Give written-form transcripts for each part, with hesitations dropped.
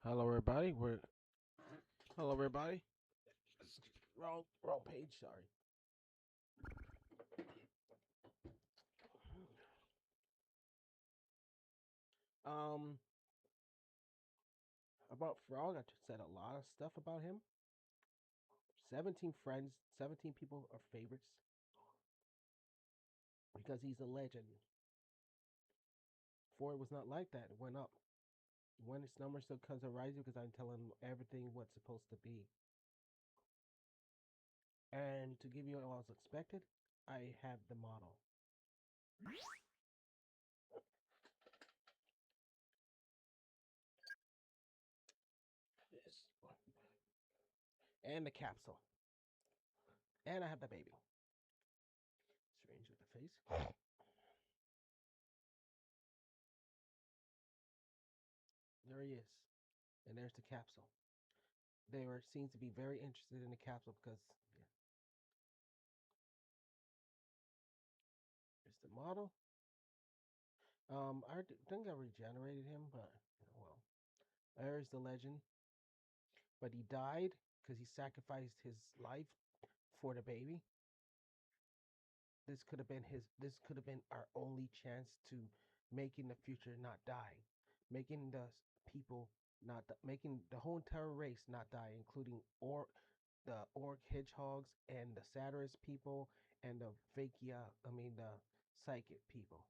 Hello, everybody. Hello, everybody. Wrong page. Sorry. Um, about Frog, I just said a lot of stuff about him. 17 friends, 17 people are favorites because he's a legend. Four was not like that. It went up. When its number still comes rising because I'm telling him everything what's supposed to be. And to give you what was expected, I have the model. Yes. And the capsule. And I have the baby. Strange with the face. There he is. And there's the capsule. They were seen to be very interested in the capsule because yeah, it's the model. Think I regenerated him, but well, there's the legend. But he died because he sacrificed his life for the baby. This could have been his. This could have been our only chance to making the future not die, making the people not making the whole entire race not die, including the orc hedgehogs and the satirist people and the fakia. I mean the psychic people.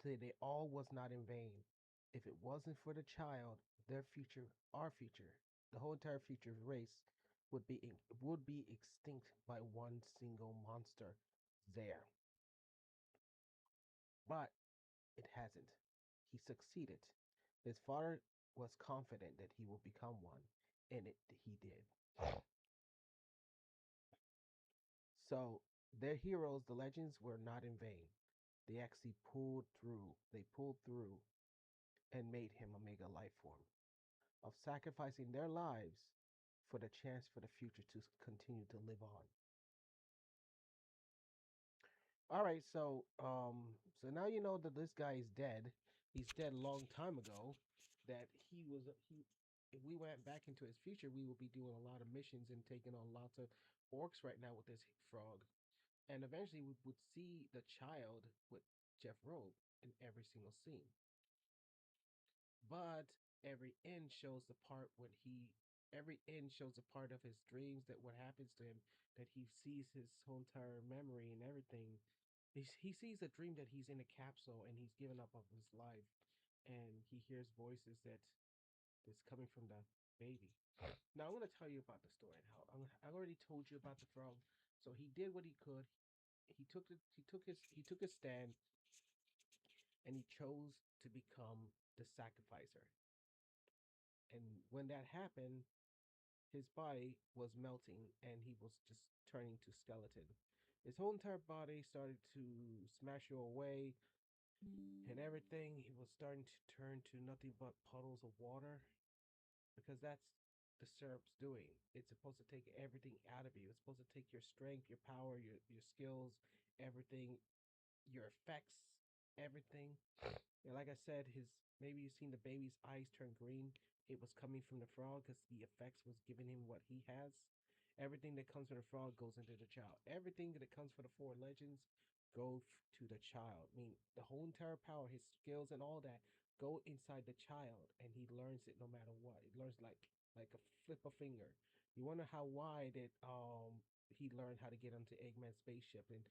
So they all was not in vain. If it wasn't for the child, their future, our future, the whole entire future race would be extinct by one single monster there. But it hasn't. He succeeded. His father was confident that he will become one, and he did. So their heroes, the legends, were not in vain. They actually pulled through. They pulled through and made him a mega life form of sacrificing their lives for the chance for the future to continue to live on. All right, so now you know that this guy is dead. He's dead a long time ago. That he was he. If we went back into his future, we would be doing a lot of missions and taking on lots of orcs right now with this frog. And eventually, we would see the child with Jeff Rowe in every single scene. But every end shows the part when he every end shows a part of his dreams that what happens to him, that he sees his whole entire memory and everything. He sees a dream that he's in a capsule and he's given up of his life, and he hears voices that's coming from the baby. Now I'm going to tell you about the story and how I already told you about the frog. So he did what he could. He took his stand, and he chose to become the sacrificer. And when that happened, his body was melting and he was just turning to skeleton. His whole entire body started to smash you away and everything. He was starting to turn to nothing but puddles of water because that's the syrup's doing. It's supposed to take everything out of you. It's supposed to take your strength, your power, your skills, everything, your effects, everything. And like I said, his maybe you've seen the baby's eyes turn green. It was coming from the frog because the effects was giving him what he has. Everything that comes from the frog goes into the child. Everything that comes from the four legends go to the child. I mean, the whole entire power, his skills and all that go inside the child, and he learns it no matter what. He learns like a flip a finger. You wonder how why that he learned how to get onto Eggman's spaceship and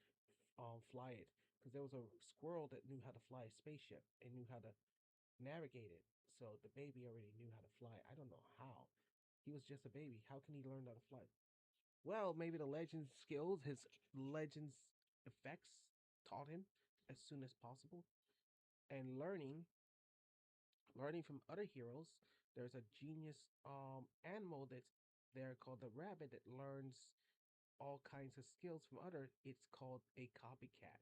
fly it, because there was a squirrel that knew how to fly a spaceship and knew how to navigate it. So the baby already knew how to fly. I don't know how. He was just a baby. How can he learn how to fly? Well, maybe the legends skills, his legends effects taught him as soon as possible. And learning from other heroes, there's a genius animal that's there called the rabbit that learns all kinds of skills from other. It's called a copycat.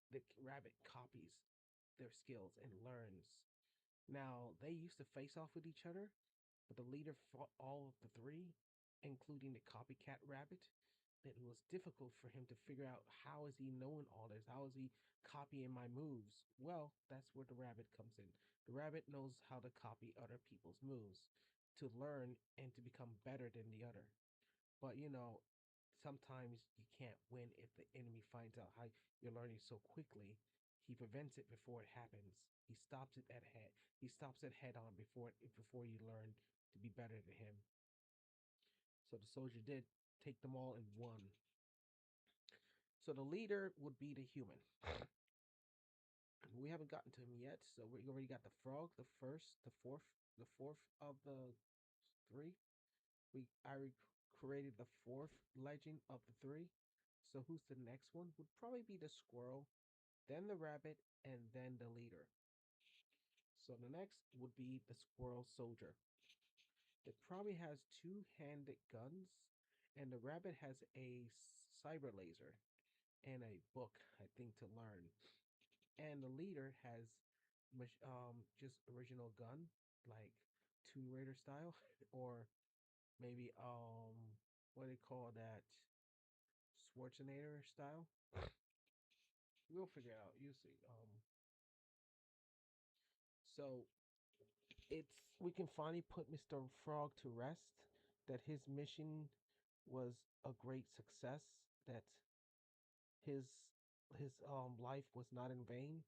The rabbit copies their skills and learns. Now, they used to face off with each other, but the leader fought all of the three, including the copycat rabbit. That it was difficult for him to figure out how is he knowing all this? How is he copying my moves? Well, that's where the rabbit comes in. The rabbit knows how to copy other people's moves, to learn and to become better than the other. But sometimes you can't win if the enemy finds out how you're learning so quickly. He prevents it before it happens. He stops it at head. He stops it head on before you learn to be better than him. So the soldier did take them all and won. So the leader would be the human. We haven't gotten to him yet, so we already got the frog, the first, the fourth of the three. I created the fourth legend of the three. So who's the next one? Would probably be the squirrel, then the rabbit, and then the leader. So the next would be the squirrel soldier. It probably has two-handed guns, and the rabbit has a cyber laser and a book, I think, to learn. And the leader has just original gun, like Tomb Raider style, or maybe what do they call that, Schwarzenegger style. We'll figure it out. You see. So it's we can finally put Mr. Frog to rest. That his mission was a great success. That his his life was not in vain.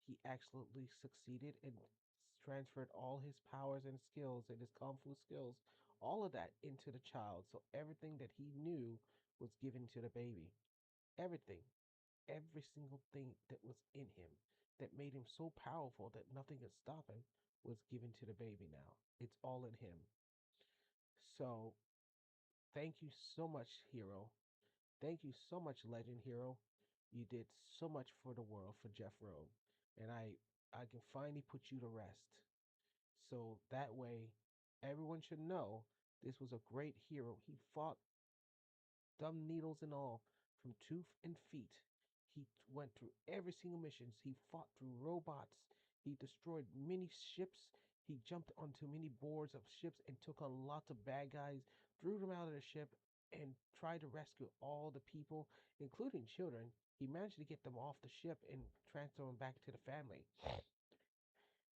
He absolutely succeeded and transferred all his powers and skills and his kung fu skills, all of that into the child. So everything that he knew was given to the baby. Everything, every single thing that was in him that made him so powerful that nothing could stop him was given to the baby now. It's all in him. So thank you so much, Hero. Thank you so much, Legend Hero. You did so much for the world, for Jeff Rowe. And I can finally put you to rest. So that way everyone should know this was a great hero. He fought dumb needles and all, from tooth and feet. He went through every single missions. He fought through robots. He destroyed many ships. He jumped onto many boards of ships and took on lots of bad guys, threw them out of the ship, and tried to rescue all the people, including children. He managed to get them off the ship and transfer them back to the family.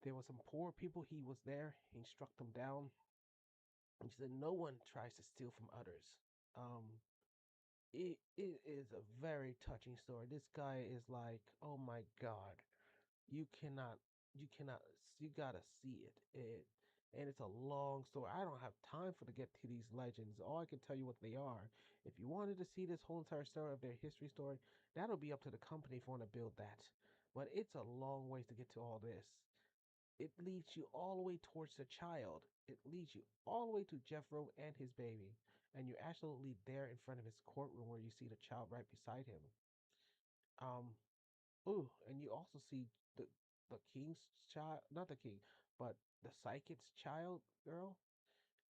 There were some poor people. He was there. He struck them down. He said, "No one tries to steal from others." Um, it is a very touching story. This guy is like, oh my God, you cannot, you gotta see it. And it's a long story. I don't have time for to get to these legends. All I can tell you what they are. If you wanted to see this whole entire story of their history story, that'll be up to the company if you want to build that. But it's a long ways to get to all this. It leads you all the way towards the child. It leads you all the way to Jeff Rowe and his baby. And you're absolutely there in front of his courtroom where you see the child right beside him. Um, ooh, and you also see the king's child, not the king, but the psychic's child girl.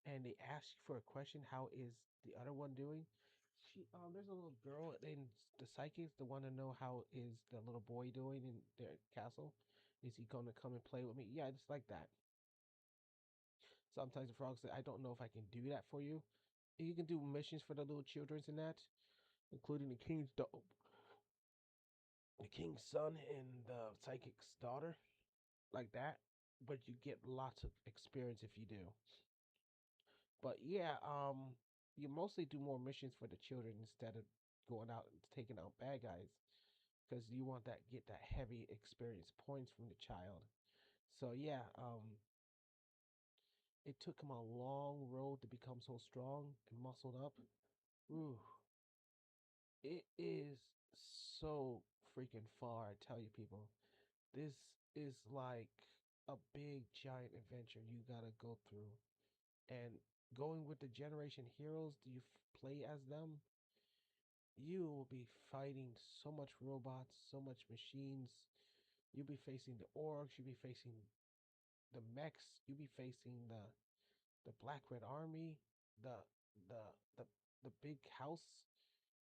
And they ask you for a question, how is the other one doing? There's a little girl and the psychics the want to know how is the little boy doing in their castle. Is he gonna come and play with me? Yeah, just like that. Sometimes the frog said, I don't know if I can do that for you. You can do missions for the little children and that, including the king's son and the psychic's daughter, like that. But you get lots of experience if you do. But yeah, you mostly do more missions for the children instead of going out and taking out bad guys, because you want that get that heavy experience points from the child. So yeah, it took him a long road to become so strong and muscled up. Ooh, it is so freaking far, I tell you, people. This is like a big giant adventure you gotta go through. And going with the Generation Heroes, do you play as them? You will be fighting so much robots, so much machines. You'll be facing the orcs, you'll be facing the mechs, you'll be facing the Black Red Army, the the the the big house.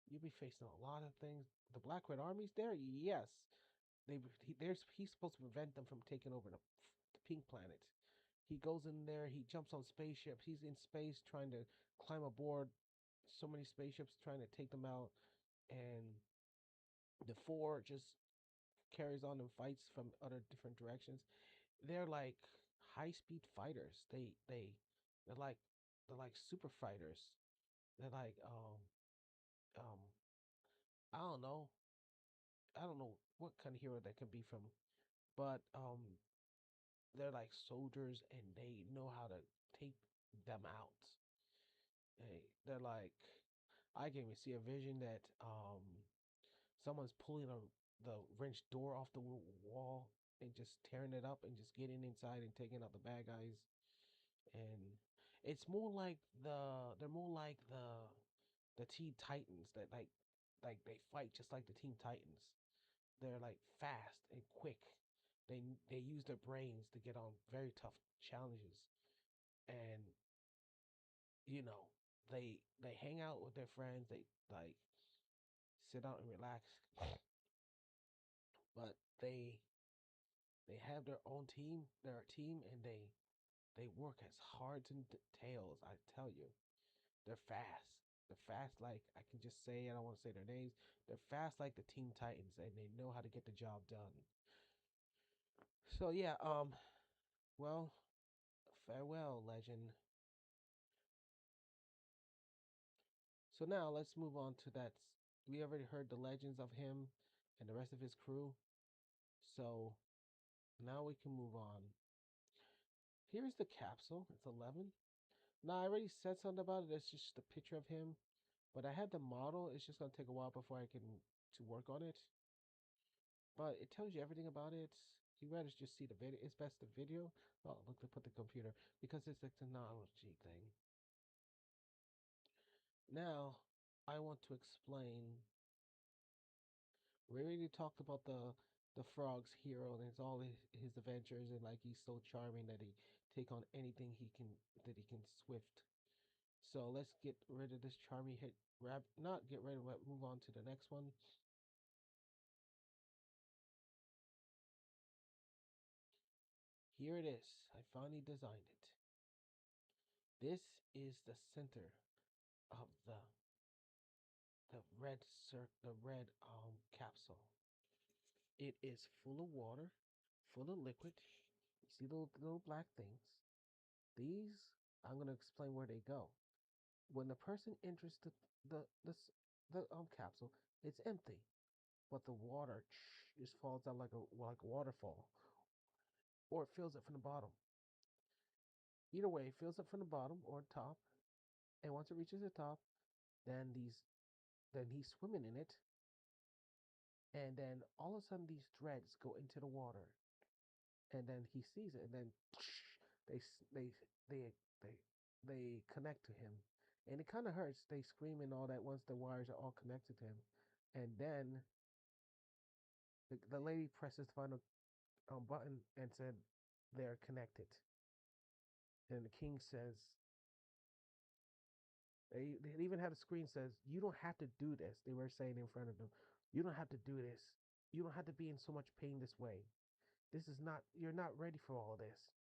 You'll be facing a lot of things. The Black Red Army's there, yes. He's supposed to prevent them from taking over the Pink Planet. He goes in there, he jumps on spaceships. He's in space trying to climb aboard so many spaceships trying to take them out, and the four just carries on and fights from other different directions. they're like high speed fighters. They're like they're like super fighters. They're like um I don't know. I don't know what kind of hero that could be from, but they're like soldiers and they know how to take them out. They're like I can even see a vision that someone's pulling the wrench door off the wall and just tearing it up and just getting inside and taking out the bad guys. And it's more like they're more like the Teen Titans that like they fight just like the Teen Titans. They're like fast and quick. They use their brains to get on very tough challenges, and you know they hang out with their friends. They like sit out and relax, but they have their own team. They're a team, and they work as hard as tails. I tell you, they're fast. They're fast like I can just say. I don't want to say their names. They're fast like the Teen Titans, and they know how to get the job done. So yeah, well, farewell, legend. So now let's move on to that. We already heard the legends of him and the rest of his crew. So now we can move on. Here's the capsule. It's 11. Now I already said something about it. It's just a picture of him, but I had the model. It's just gonna take a while before I can to work on it. But it tells you everything about it. You rather just see the video. It's best the video. Oh, look, they put the computer because it's a technology thing. Now I want to explain. We already talked about the frog's hero and all his adventures and like he's so charming that he take on anything he can swift. So let's get rid of this charming hit rap not get rid of it, move on to the next one. Here it is. I finally designed it. This is the center of the the red capsule. It is full of water, full of liquid. You see the little black things? These I'm gonna explain where they go. When the person enters the this the capsule, it's empty, but the water just falls down like a waterfall, or it fills it from the bottom. Either way, it fills it from the bottom or top, and once it reaches the top, then he's swimming in it, and then all of a sudden these dreads go into the water, and then he sees it, and then they they they they they connect to him, and it kind of hurts. They scream and all that once the wires are all connected to him, and then the lady presses the final button and said they're connected, and the king says they even had a screen says you don't have to do this. They were saying in front of them, you don't have to do this. You don't have to be in so much pain this way. This is not you're not ready for all this.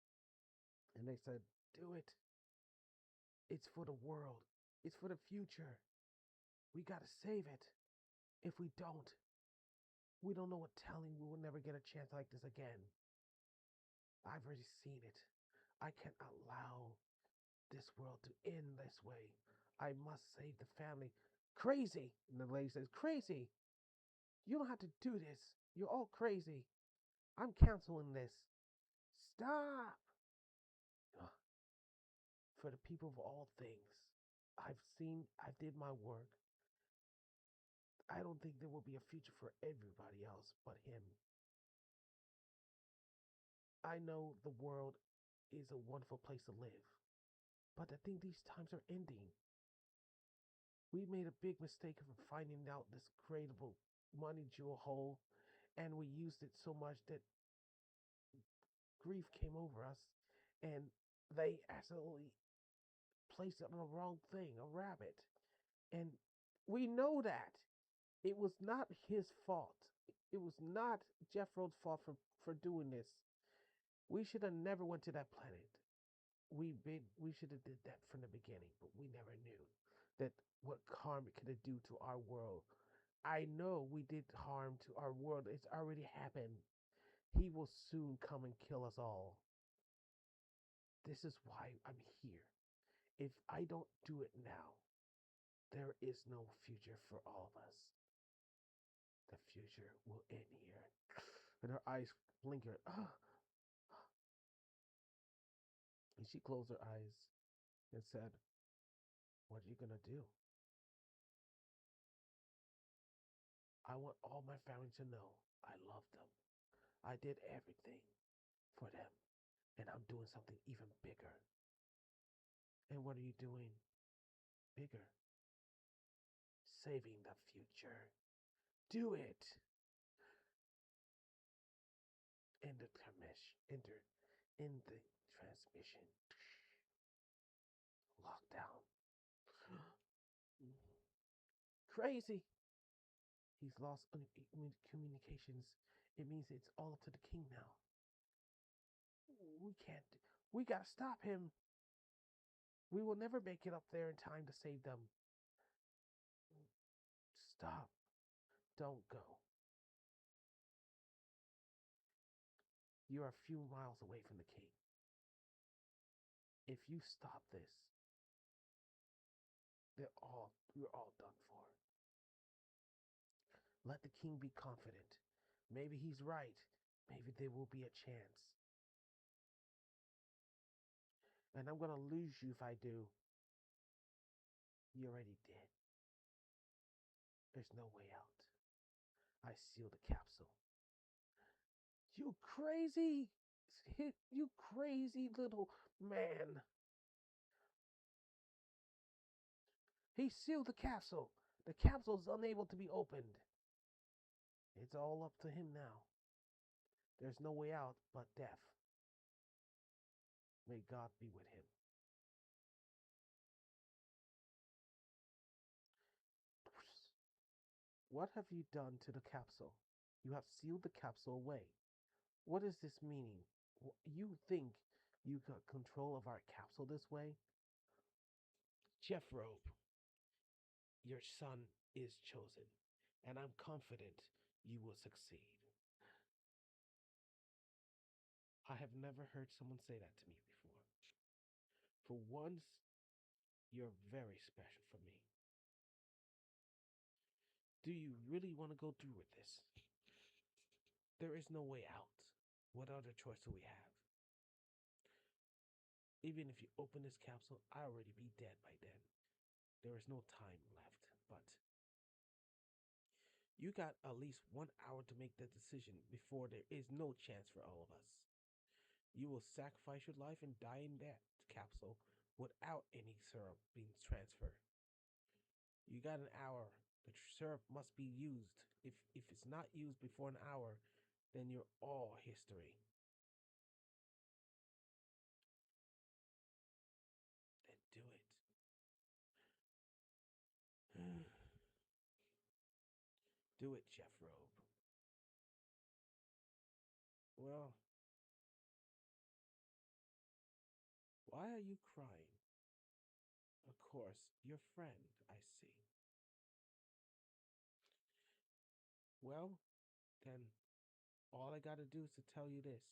And they said, do it. It's for the world. It's for the future. We got to save it. If we don't know what telling. We will never get a chance like this again. I've already seen it. I can't allow this world to end this way. I must save the family. Crazy. And the lady says, crazy. You don't have to do this. You're all crazy. I'm canceling this. Stop. Ugh. For the people of all things. I did my work. I don't think there will be a future for everybody else but him. I know the world is a wonderful place to live, but I think these times are ending. We made a big mistake of finding out this creatable money jewel hole, and we used it so much that grief came over us, and they accidentally placed it on the wrong thing, a rabbit. And we know that. It was not his fault. It was not Jeff Rhodes' fault for doing this. We should have never went to that planet. We should have did that from the beginning, but we never knew that what harm it could do to our world. I know we did harm to our world. It's already happened. He will soon come and kill us all. This is why I'm here. If I don't do it now, there is no future for all of us. The future will end here. And her eyes blinkered. And she closed her eyes and said, "What are you going to do? I want all my family to know I love them. I did everything for them, and I'm doing something even bigger." "And what are you doing bigger?" "Saving the future." "Do it." In the enter in the transmission. Lockdown. Crazy. He's lost communications. It means it's all up to the king now. We can't. We gotta stop him. We will never make it up there in time to save them. Stop. Don't go. You are a few miles away from the king. If you stop this, we're all done for. Let the king be confident. Maybe he's right. Maybe there will be a chance. And I'm gonna lose you if I do. You already did. There's no way out. I sealed the capsule. You crazy, you crazy little man. He sealed the capsule. The capsule is unable to be opened. It's all up to him now. There's no way out but death. May God be with him. What have you done to the capsule? You have sealed the capsule away. What is this meaning? You think you got control of our capsule this way? Jeffrobe, your son is chosen, and I'm confident you will succeed. I have never heard someone say that to me before. For once, you're very special for me. Do you really want to go through with this? There is no way out. What other choice do we have? Even if you open this capsule, I already be dead by then. There is no time left, but you got at least 1 hour to make that decision before there is no chance for all of us. You will sacrifice your life and die in that capsule without any syrup being transferred. You got an hour. The syrup must be used. If it's not used before an hour, then you're all history. Then do it. Do it, Jeff Robe. Well, why are you crying? Of course, your friend, I see. Well, then all I gotta do is to tell you this.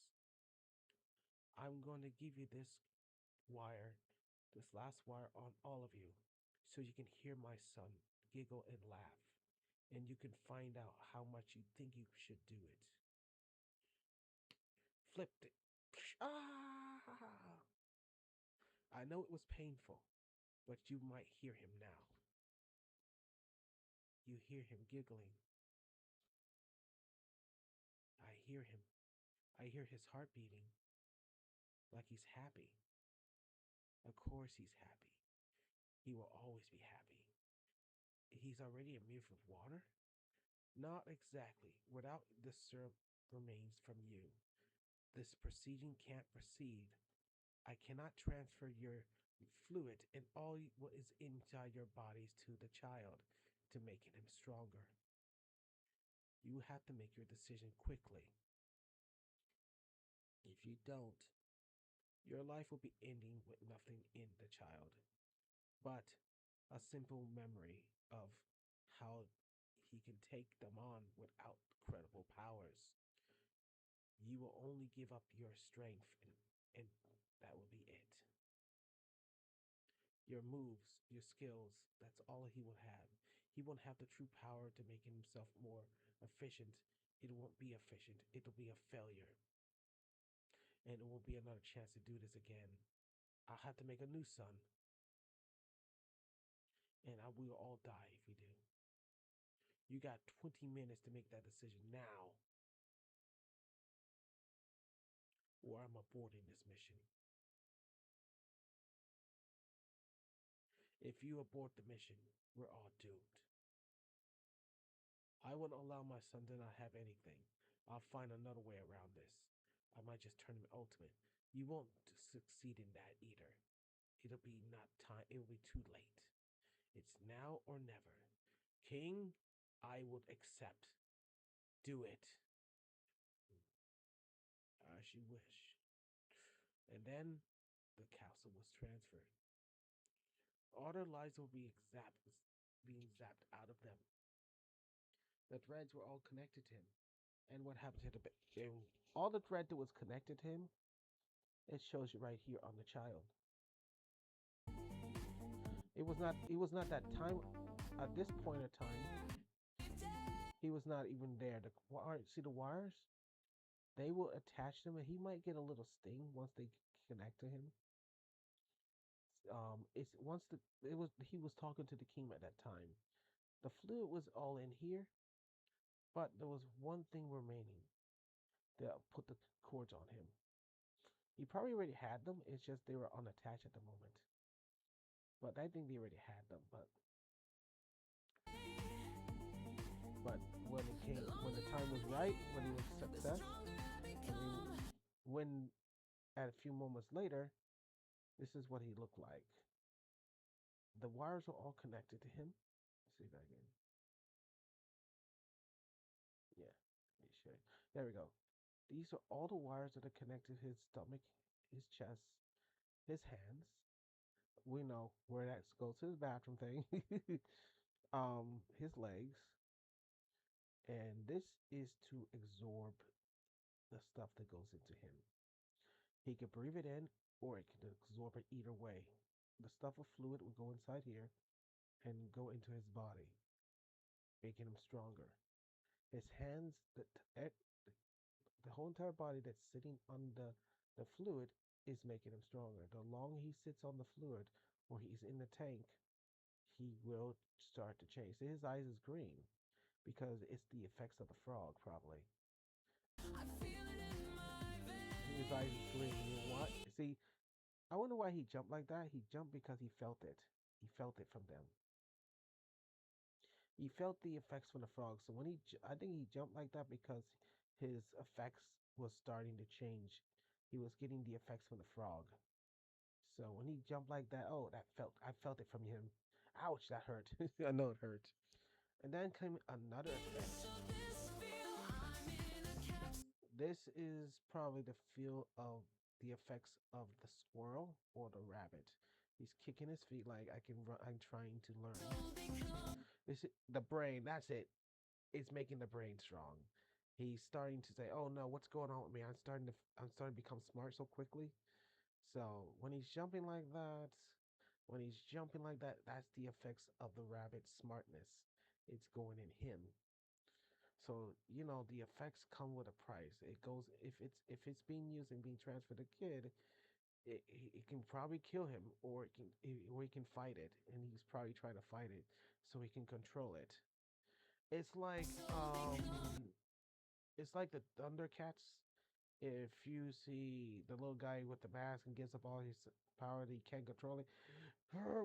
I'm going to give you this wire, this last wire on all of you, so you can hear my son giggle and laugh, and you can find out how much you think you should do it. Flipped it. Ah! I know it was painful, but you might hear him now. You hear him giggling. I hear him. I hear his heart beating like he's happy. Of course he's happy. He will always be happy. He's already immune from water? Not exactly. Without the syrup remains from you, this proceeding can't proceed. I cannot transfer your fluid and all what is inside your bodies to the child to make him stronger. You have to make your decision quickly. If you don't, your life will be ending with nothing in the child, but a simple memory of how he can take them on without credible powers. You will only give up your strength, and that will be it. Your moves, your skills, that's all he will have. He won't have the true power to make himself more efficient. It won't be efficient. It'll be a failure. And it won't be another chance to do this again. I'll have to make a new son, and we will all die if we do. You got 20 minutes to make that decision now, or I'm aborting this mission. If you abort the mission, we're all doomed. I won't allow my son to not have anything. I'll find another way around this. I might just turn him ultimate. You won't succeed in that either. It'll be not time. It'll be too late. It's now or never. King, I would accept. Do it. As you wish. And then the castle was transferred. All their lives will be being zapped out of them. The threads were all connected to him. And what happened to all the thread that was connected to him, it shows you right here on the child. It was not that time at this point of time, he was not even there. See the wires? They will attach them and he might get a little sting once they connect to him. It's once the it was he was talking to the king at that time. The fluid was all in here, but there was one thing remaining that put the cords on him. He probably already had them. It's just they were unattached at the moment. But I think they already had them. But when the time was right, when he was success, I mean, when at a few moments later, this is what he looked like. The wires were all connected to him. Let's see that again. Yeah, let me show you. There we go. These are all the wires that are connected to his stomach, his chest, his hands. We know where that goes to his bathroom thing. His legs, and this is to absorb the stuff that goes into him. He could breathe it in, or it can absorb it either way. The stuff of fluid will go inside here and go into his body, making him stronger. His hands, the whole entire body that's sitting on the fluid is making him stronger. The longer he sits on the fluid or he's in the tank, he will start to change. See, his eyes is green because it's the effects of the frog, probably. His eyes is green. You know what? See, I wonder why he jumped like that. He jumped because he felt it. He felt it from them. He felt the effects from the frog. So when I think he jumped like that because his effects was starting to change. He was getting the effects from the frog. So when he jumped like that, oh, I felt it from him. Ouch, that hurt. I know it hurt. And then came another effect. This is probably the feel of the effects of the squirrel or the rabbit. He's kicking his feet like I can run. I'm trying to learn. This the brain. That's it. It's making the brain strong. He's starting to say, "Oh no, what's going on with me? I'm starting to become smart so quickly." So when he's jumping like that, that's the effects of the rabbit's smartness. It's going in him. So the effects come with a price. It goes if it's being used and being transferred to the kid, it can probably kill him, or he can fight it, and he's probably trying to fight it so he can control it. It's like the Thundercats. If you see the little guy with the mask and gives up all his power, that he can't control it.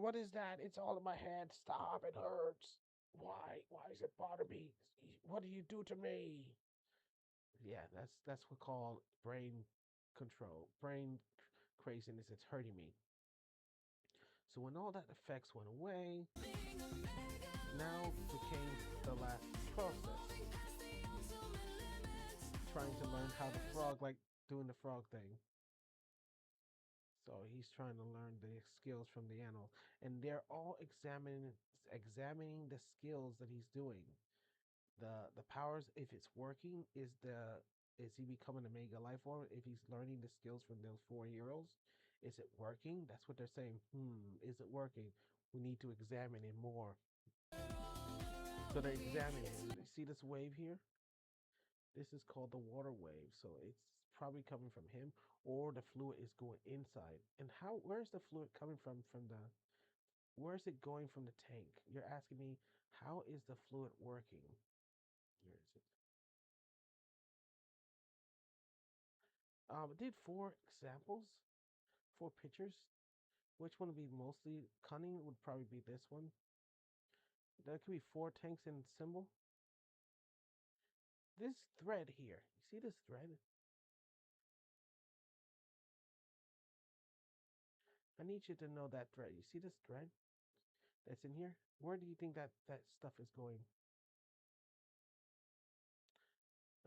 What is that? It's all in my head. Stop! It hurts. Why? Why does it bother me? What do you do to me? Yeah, that's what called brain control, brain craziness. It's hurting me. So when all that effects went away, now became the last process. Trying to learn how the frog, like doing the frog thing. So he's trying to learn the skills from the animal, and they're all examining the skills that he's doing. The powers, if it's working, is Is he becoming a mega life form? If he's learning the skills from those four heroes, is it working? That's what they're saying. Is it working? We need to examine it more. So they're examining it. You see this wave here? This is called the water wave. So it's probably coming from him, or the fluid is going inside. And how? Where's the fluid coming from? From the where is it going from the tank? You're asking me how is the fluid working? Where is it? I did four examples, four pictures. Which one would be mostly cunning? Would probably be this one. There could be four tanks in symbol. This thread here, you see this thread? I need you to know that thread. You see this thread that's in here? Where do you think that stuff is going?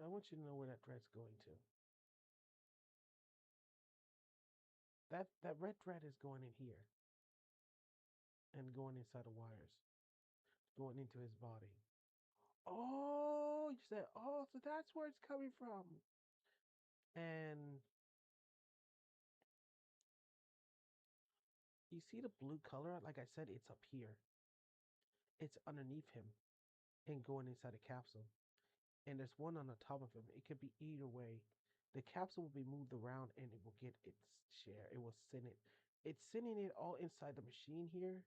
I want you to know where that thread's going to. That red thread is going in here and going inside the wires, going into his body. Oh, you said, oh, so that's where it's coming from. And you see the blue color? Like I said, it's up here. It's underneath him and going inside the capsule. And there's one on the top of him. It could be either way. The capsule will be moved around and it will get its share. It will send it. It's sending it all inside the machine here,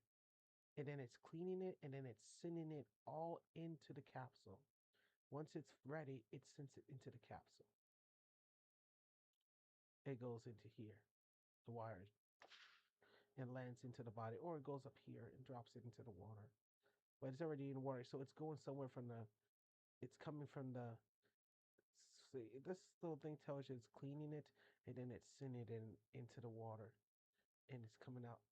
and then it's cleaning it, and then it's sending it all into the capsule. Once it's ready, it sends it into the capsule. It goes into here, the wires, and lands into the body, or it goes up here and drops it into the water. But it's already in water, so it's going somewhere from the. It's coming from the. See, this little thing tells you it's cleaning it, and then it's sending it into the water, and it's coming out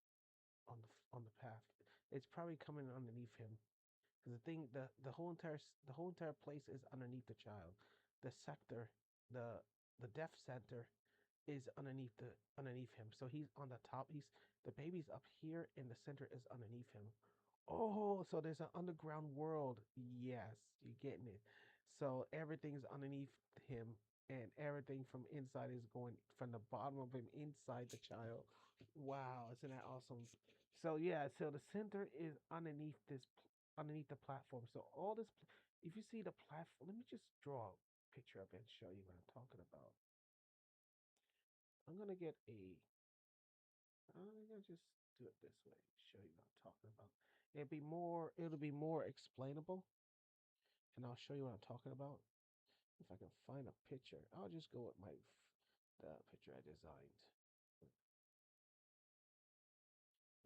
on the path. It's probably coming underneath him, because the whole entire place is underneath the child. The sector, the the death center, is underneath him. So he's on the top. The baby's up here, and the center is underneath him. Oh, so there's an underground world. Yes, you're getting it. So everything's underneath him, and everything from inside is going from the bottom of him inside the child. Wow, isn't that awesome? So yeah, so the center is underneath the platform. So all this, if you see the platform, let me just draw a picture up and show you what I'm talking about. I'm gonna get a. I'm gonna just do it this way. Show you what I'm talking about. It'll be more explainable, and I'll show you what I'm talking about. If I can find a picture, I'll just go with the picture I designed,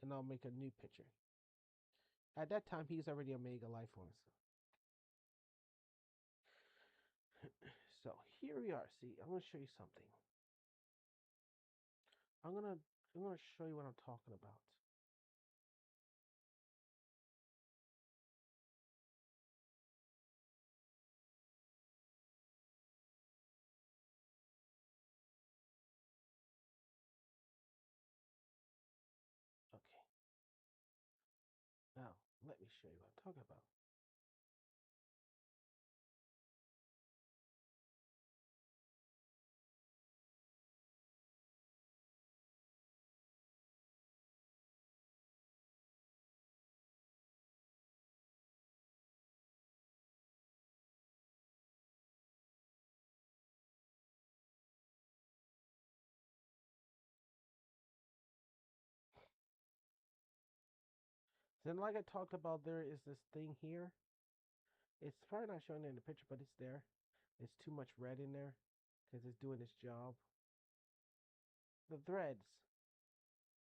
and I'll make a new picture. At that time, he's already a mega life form. So here we are. See, I'm gonna show you something. I'm gonna I'm gonna show you what I'm talking about. Okay. Now let me show you what I'm talking about. Then, like I talked about, there is this thing here. It's probably not showing it in the picture, but it's there. It's too much red in there because it's doing its job. The threads,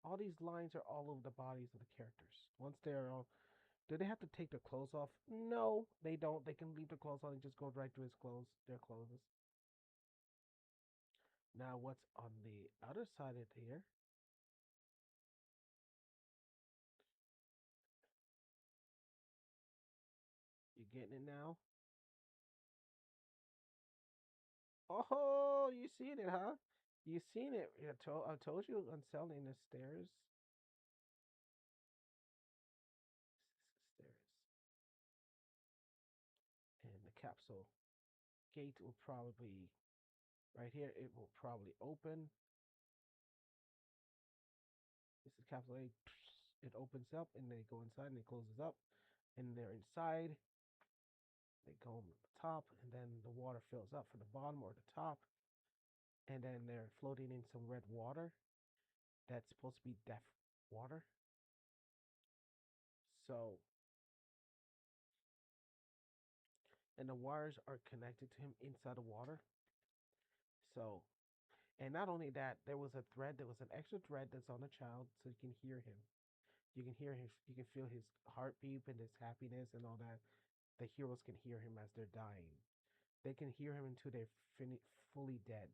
all these lines are all over the bodies of the characters. Once they're all, do they have to take their clothes off? No, they don't. They can leave their clothes on and just go right to his clothes, their clothes. Now, what's on the other side of here? You getting it now? Oh, you seen it, huh? You seen it? I told you on selling the stairs. Stairs. And the capsule gate will probably. Right here, it will probably open. This is capsule A. It opens up and they go inside and it closes up. And they're inside. They go on the top and then the water fills up from the bottom or the top. And then they're floating in some red water. That's supposed to be death water. So, and the wires are connected to him inside the water. So, and not only that, there was a thread, there was an extra thread that's on the child so you can hear him. You can hear his, you can feel his heartbeat and his happiness and all that. The heroes can hear him as they're dying. They can hear him until they're fully dead.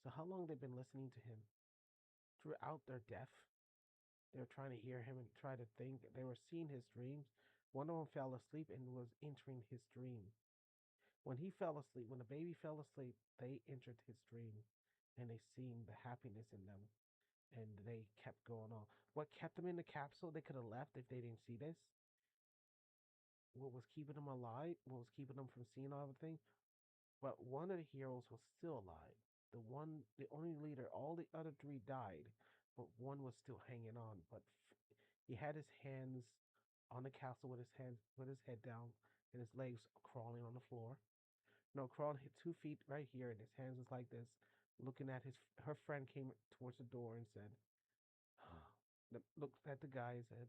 So how long they've been listening to him throughout their death? They were trying to hear him and try to think. They were seeing his dreams. One of them fell asleep and was entering his dream. When he fell asleep, when the baby fell asleep, they entered his dream and they seen the happiness in them and they kept going on. What kept them in the capsule, they could have left if they didn't see this. What was keeping them alive, what was keeping them from seeing everything. But one of the heroes was still alive. The only leader, all the other three died, but one was still hanging on. But he had his hands on the castle with his hands, with his head down, and his legs crawling on the floor. No, crawling 2 feet right here, and his hands was like this, looking at his. Her friend came towards the door and said, looked at the guy and said,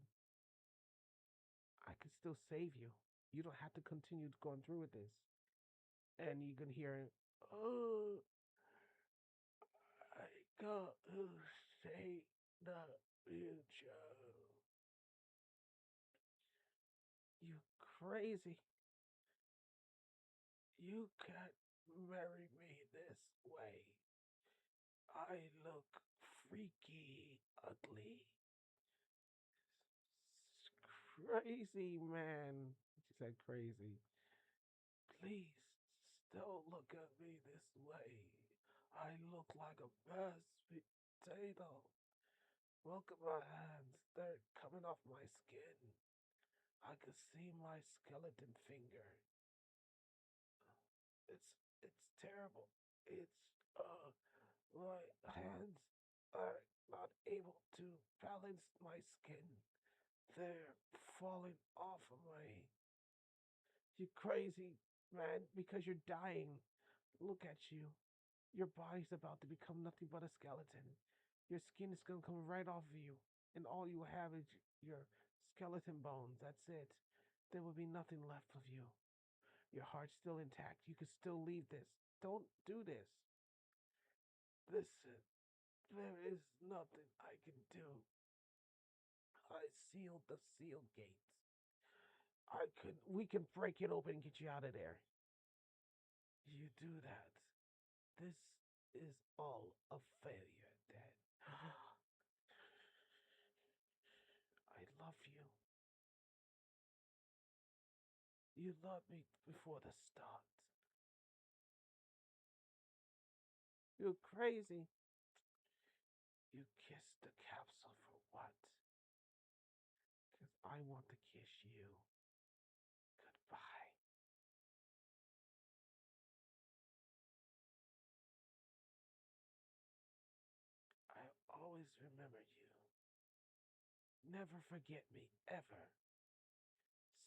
"I can still save you. You don't have to continue going through with this." And you can hear, "Oh, I got to say the future. You crazy. You can't marry me this way. I look freaky, ugly. Crazy, man." She said, "Crazy. Please, don't look at me this way. I look like a mashed potato. Look at my hands. They're coming off my skin. I can see my skeleton finger. It's terrible. It's my hands are not able to balance my skin. They're falling off of my. You crazy, man, because you're dying. Look at you. Your body's about to become nothing but a skeleton. Your skin is gonna come right off of you, and all you have is your skeleton bones. That's it. There will be nothing left of you. Your heart's still intact. You can still leave this. Don't do this. Listen, there is nothing I can do. I sealed the sealed gates. We can break it open and get you out of there. You do that. This is all a failure, Dad. I love you. You loved me before the start. You're crazy. You kissed the capsule for what? Because I want to kiss you. Goodbye. I always remember you. Never forget me, ever.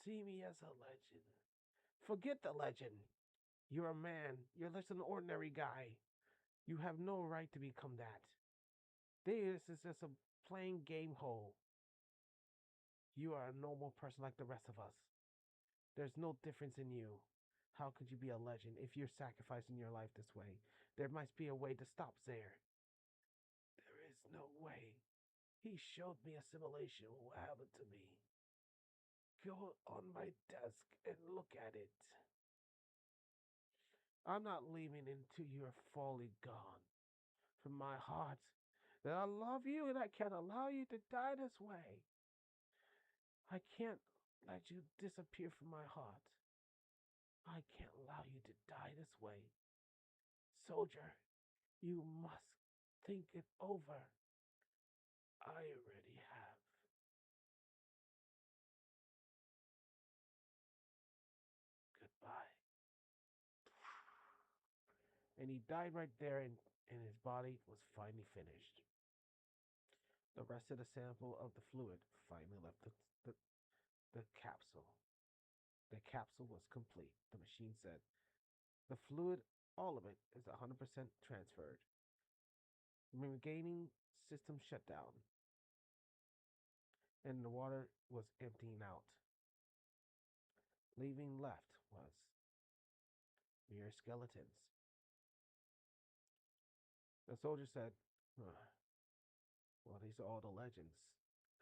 See me as a legend. Forget the legend. You're a man. You're just an ordinary guy. You have no right to become that. This is just a plain game hole. You are a normal person like the rest of us. There's no difference in you. How could you be a legend if you're sacrificing your life this way? There must be a way to stop Zaire. There is no way. He showed me a simulation of what happened to me. Go on my desk and look at it. I'm not leaving until you're fully gone. From my heart, that I love you and I can't allow you to die this way. I can't let you disappear from my heart. I can't allow you to die this way. Soldier, you must think it over. I already have. Goodbye. And he died right there, and his body was finally finished. The rest of the sample of the fluid finally left the, the capsule. The capsule was complete. The machine said, the fluid, all of it, is 100% transferred. Regaining system shut down, and the water was emptying out. Leaving left was mere skeletons. The soldier said, "Huh, well, these are all the legends.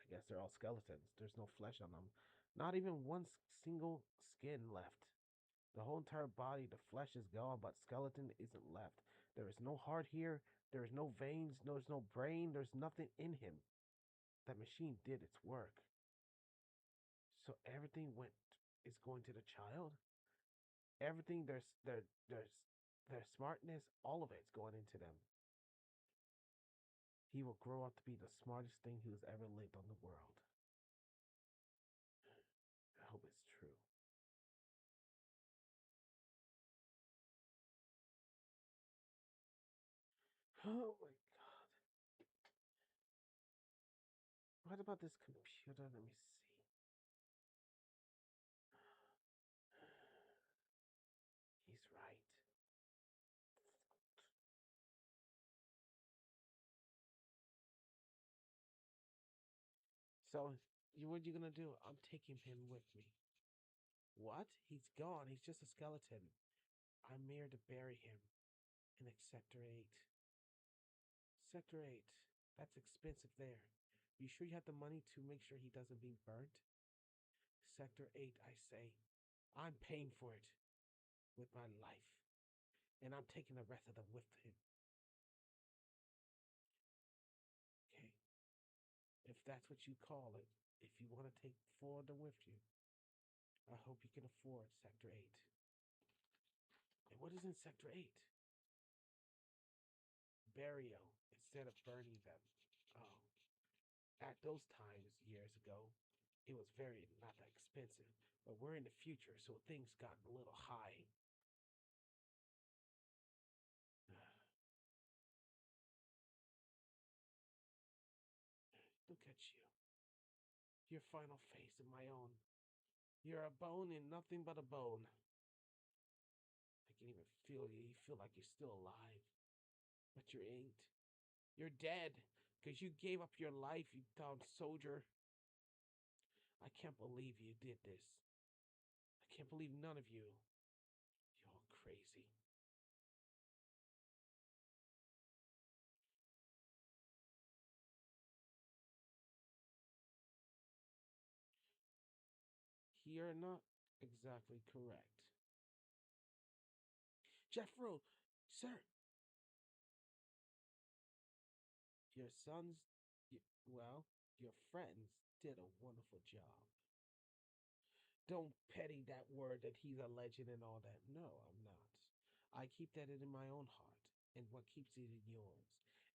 I guess they're all skeletons. There's no flesh on them. Not even one single skin left. The whole entire body, the flesh is gone, but skeleton isn't left. There is no heart here. There is no veins. There's no brain. There's nothing in him. That machine did its work. So everything went is going to the child. Everything their smartness, all of it's going into them. He will grow up to be the smartest thing who's ever lived on the world. I hope it's true." Oh my god. What about this computer? Let me see. He's right. So, what you gonna do? I'm taking him with me. What? He's gone. He's just a skeleton. I'm here to bury him in Sector 8. Sector 8. That's expensive there. You sure you have the money to make sure he doesn't be burnt? Sector 8, I say. I'm paying for it with my life. And I'm taking the rest of them with him. Okay? If that's what you call it. If you want to take four of them with you, I hope you can afford Sector 8. And what is in Sector 8? Burial instead of burning them. Oh, at those times, years ago, it was very not that expensive. But we're in the future, so things got a little high. Look at you. Your final face and my own. You're a bone and nothing but a bone. I can even feel you. You feel like you're still alive. But you ain't. You're dead. Because you gave up your life, you dumb soldier. I can't believe you did this. I can't believe none of you. You're all crazy. You're not exactly correct. Jeffro, sir, your sons, well, your friends did a wonderful job. Don't petty that word that he's a legend and all that. No, I'm not. I keep that in my own heart, and what keeps it in yours.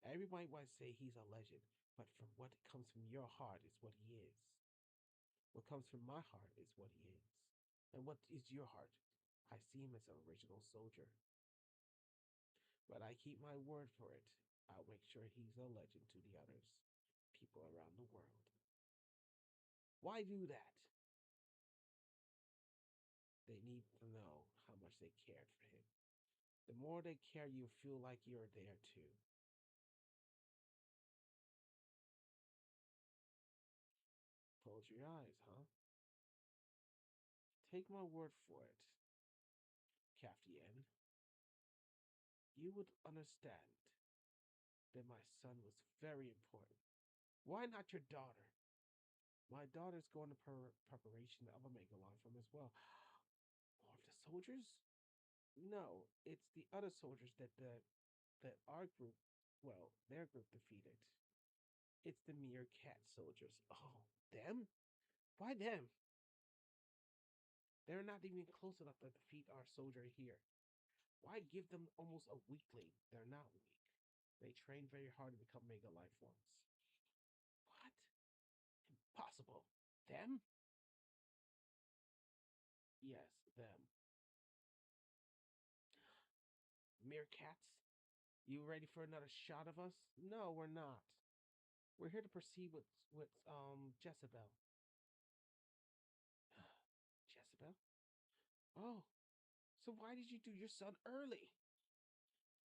Everybody might say he's a legend, but from what comes from your heart is what he is. What comes from my heart is what he is. And what is your heart? I see him as an original soldier. But I keep my word for it. I'll make sure he's a legend to the others, people around the world. Why do that? They need to know how much they cared for him. The more they care, you feel like you're there too. Close your eyes, huh? Take my word for it, Captain. You would understand that my son was very important. Why not your daughter? My daughter's going to preparation of a mega life from as well. More of the soldiers? No, it's the other soldiers that our group, well, their group defeated. It's the mere cat soldiers. Oh, them? Why them? They're not even close enough to defeat our soldier here. Why give them almost a weakling? They're not weak. They train very hard to become Mega Life Forms. What? Impossible. Them? Yes, them. meerkats. You ready for another shot of us? No, we're not. We're here to proceed with Jezebel. Jezebel? Oh, so why did you do your son early?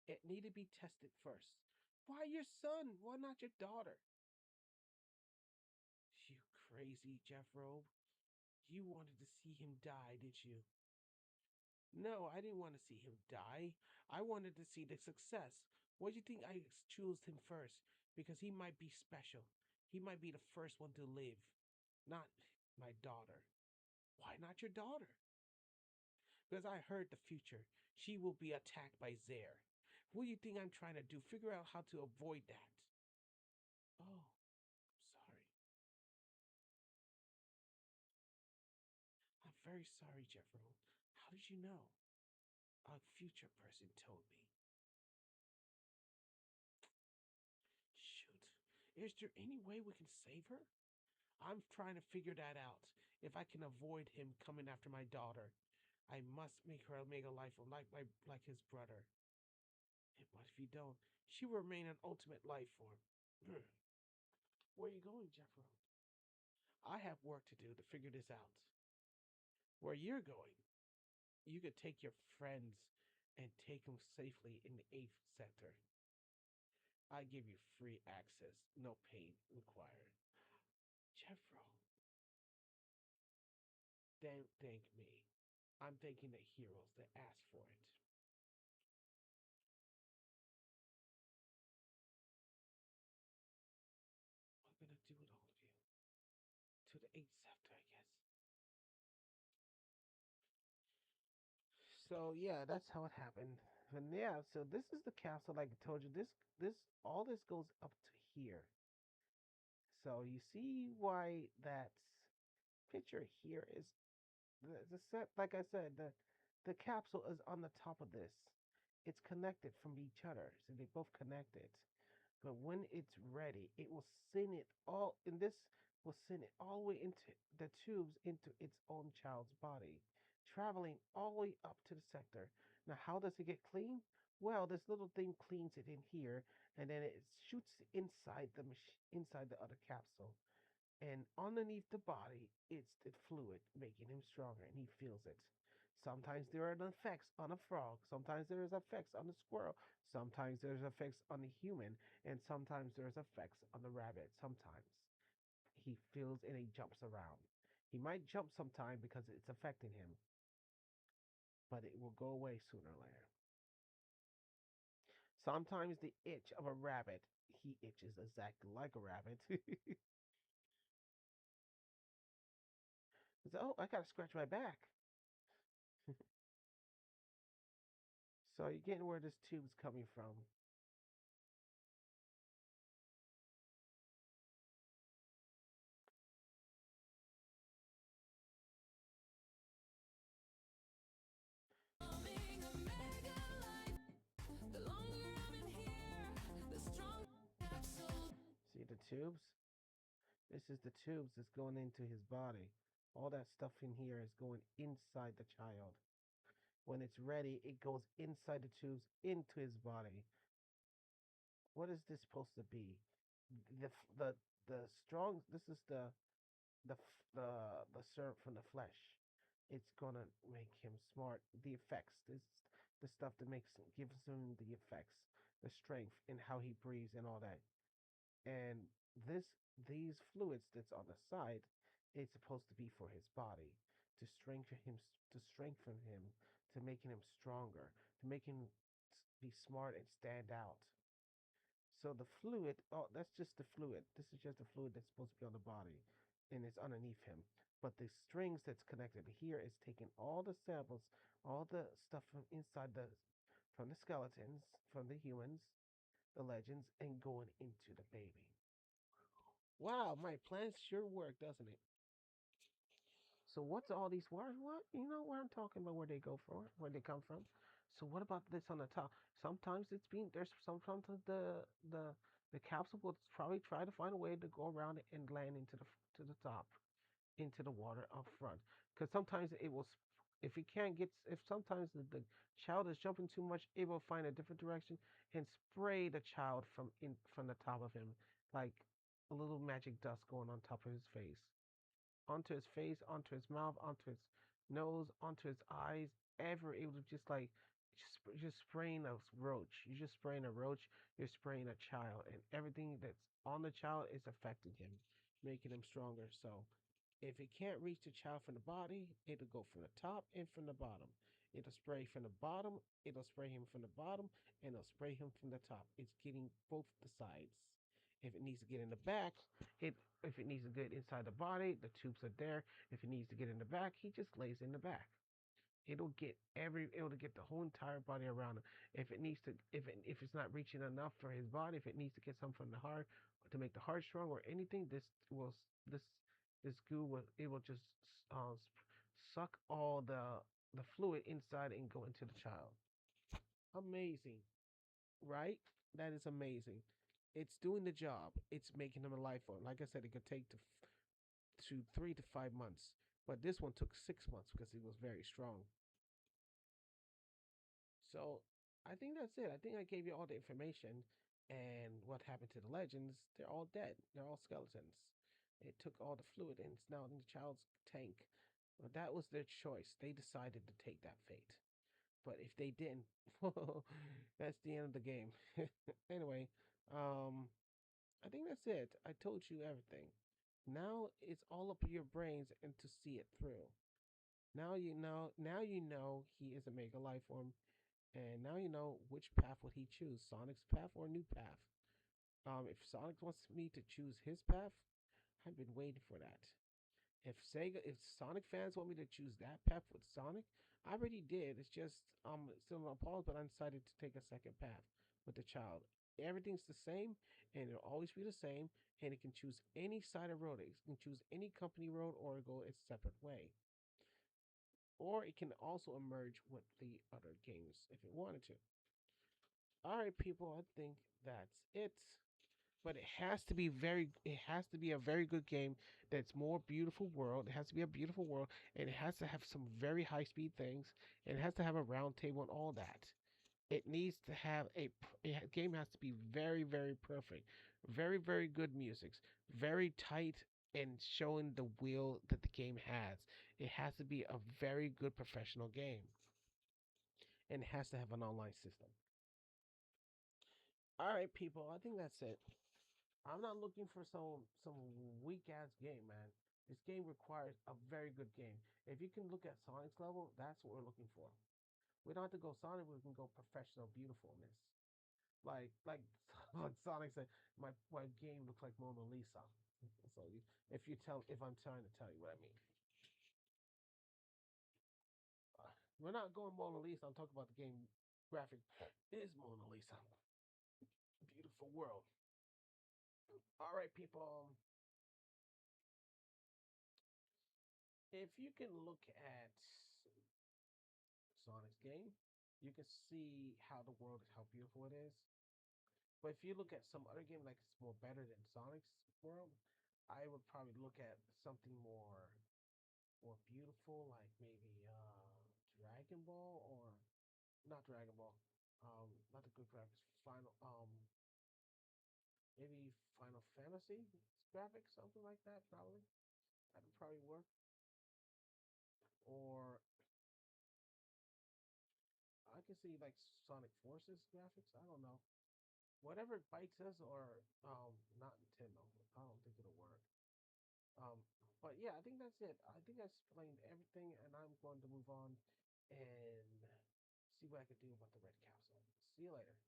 It needed to be tested first. Why your son? Why not your daughter? You crazy, Jeffro. You wanted to see him die, did you? No, I didn't want to see him die. I wanted to see the success. What do you think I chose him first? Because he might be special. He might be the first one to live. Not my daughter. Why not your daughter? Because I heard the future. She will be attacked by Zare. What do you think I'm trying to do? Figure out how to avoid that. Oh, sorry. I'm very sorry, Jeffro. How did you know? A future person told me. Shoot. Is there any way we can save her? I'm trying to figure that out. If I can avoid him coming after my daughter, I must make her Omega Life like his brother. And what if you don't? She will remain an ultimate life form. Where are you going, Jeffro? I have work to do to figure this out. Where you're going, you could take your friends and take them safely in the 8th sector. I give you free access, no pay required. Jeffro, don't thank me. I'm thanking the heroes that asked for it. What am I gonna do with all of you? To the 8th sector, I guess. So yeah, that's how it happened. And yeah, so this is the castle. Like I told you, all this goes up to here. So you see why that picture here is the set. Like I said, the capsule is on the top of this. It's connected from each other, so they both connected. But when it's ready, it will send it all. And this will send it all the way into the tubes into its own child's body, traveling all the way up to the sector. Now, how does it get clean? Well, this little thing cleans it in here, and then it shoots inside inside the other capsule. And underneath the body, it's the fluid making him stronger, and he feels it. Sometimes there are effects on a frog, sometimes there's effects on the squirrel, sometimes there's effects on the human, and sometimes there's effects on the rabbit. Sometimes he feels and he jumps around. He might jump sometime because it's affecting him, but it will go away sooner or later. Sometimes the itch of a rabbit, he itches exactly like a rabbit. Oh, I gotta scratch my back. So you're getting where this tube's coming from. See the tubes? This is the tubes that's going into his body. All that stuff in here is going inside the child. When it's ready, it goes inside the tubes into his body. What is this supposed to be? The the the strong. This is the syrup from the flesh. It's gonna make him smart. The effects. This the stuff that gives him the effects, the strength, and how he breathes and all that. And these fluids that's on the side, it's supposed to be for his body to strengthen him, to making him stronger, to make him be smart and stand out. So the fluid, oh, that's just the fluid. This is just the fluid that's supposed to be on the body, and it's underneath him. But the strings that's connected here is taking all the samples, all the stuff from inside from the skeletons, from the humans, the legends, and going into the baby. Wow, my plan sure work, doesn't it? So what's all these wires? What you know where I'm talking about? Where they go from? Where they come from? So what about this on the top? Sometimes it's been there's sometimes the capsule will probably try to find a way to go around it and land into the top, into the water up front. Because sometimes it will. If he can't get, if sometimes the child is jumping too much, it will find a different direction and spray the child from the top of him, like a little magic dust going on top of his face, onto his face, onto his mouth, onto his nose, onto his eyes. Ever able to just like just spraying a roach. You're just spraying a roach. You're spraying a child, and everything that's on the child is affecting him, making him stronger. So if it can't reach the child from the body, it'll go from the top and from the bottom. It'll spray from the bottom, it'll spray him from the bottom, and it'll spray him from the top. It's getting both the sides. If it needs to get in the back, it if it needs to get inside the body, the tubes are there. If it needs to get in the back, he just lays in the back. It'll get the whole entire body around him. If it needs to, if it's not reaching enough for his body, if it needs to get some from the heart to make the heart strong or anything, this this goo will it will just uh, suck all the fluid inside and go into the child. Amazing, right? That is amazing. It's doing the job. It's making them a life form. Like I said, it could take to 3 to 5 months, but this one took 6 months because it was very strong. So I think that's it. I think I gave you all the information and what happened to the legends. They're all dead. They're all skeletons. It took all the fluid and it's now in the child's tank. But that was their choice. They decided to take that fate. But if they didn't, that's the end of the game. Anyway, um, I think that's it. I told you everything. Now it's all up to your brains and to see it through. Now you know. Now you know he is a mega life form and now you know which path would he choose, Sonic's path or a new path. If Sonic wants me to choose his path, I've been waiting for that. If Sonic fans want me to choose that path with Sonic, I already did. It's just still on pause, but I decided to take a second path with the child. Everything's the same, and it'll always be the same. And it can choose any side of road. It can choose any company road or go its separate way. Or it can also emerge with the other games if it wanted to. All right, people, I think that's it. But it has to be a very good game that's more beautiful world. It has to be a beautiful world, and it has to have some very high speed things, and it has to have a round table and all that. It needs to have a game has to be very, very perfect, very, very good music, very tight, and showing the will that the game has. It has to be a very good professional game, and it has to have an online system. All right, people, I think that's it. I'm not looking for some weak ass game, man. This game requires a very good game. If you can look at Sonic's level, that's what we're looking for. We don't have to go Sonic, we can go professional beautifulness. Like like Sonic said, my game looks like Mona Lisa. So if I'm trying to tell you what I mean. Uh, we're not going Mona Lisa, I'm talking about the game graphic is Mona Lisa. Beautiful world. All right, people. If you can look at Sonic's game, you can see how the world is, how beautiful it is. But if you look at some other game like it's more better than Sonic's world, I would probably look at something more beautiful, like maybe Dragon Ball or not Dragon Ball, not the good graphics. Maybe Final Fantasy graphics, something like that. Probably that would probably work. Or I can see like Sonic Forces graphics. I don't know. Whatever bites us or not Nintendo. I don't think it'll work. Um, but yeah, I think that's it. I think I explained everything, and I'm going to move on and see what I can do about the red capsule. See you later.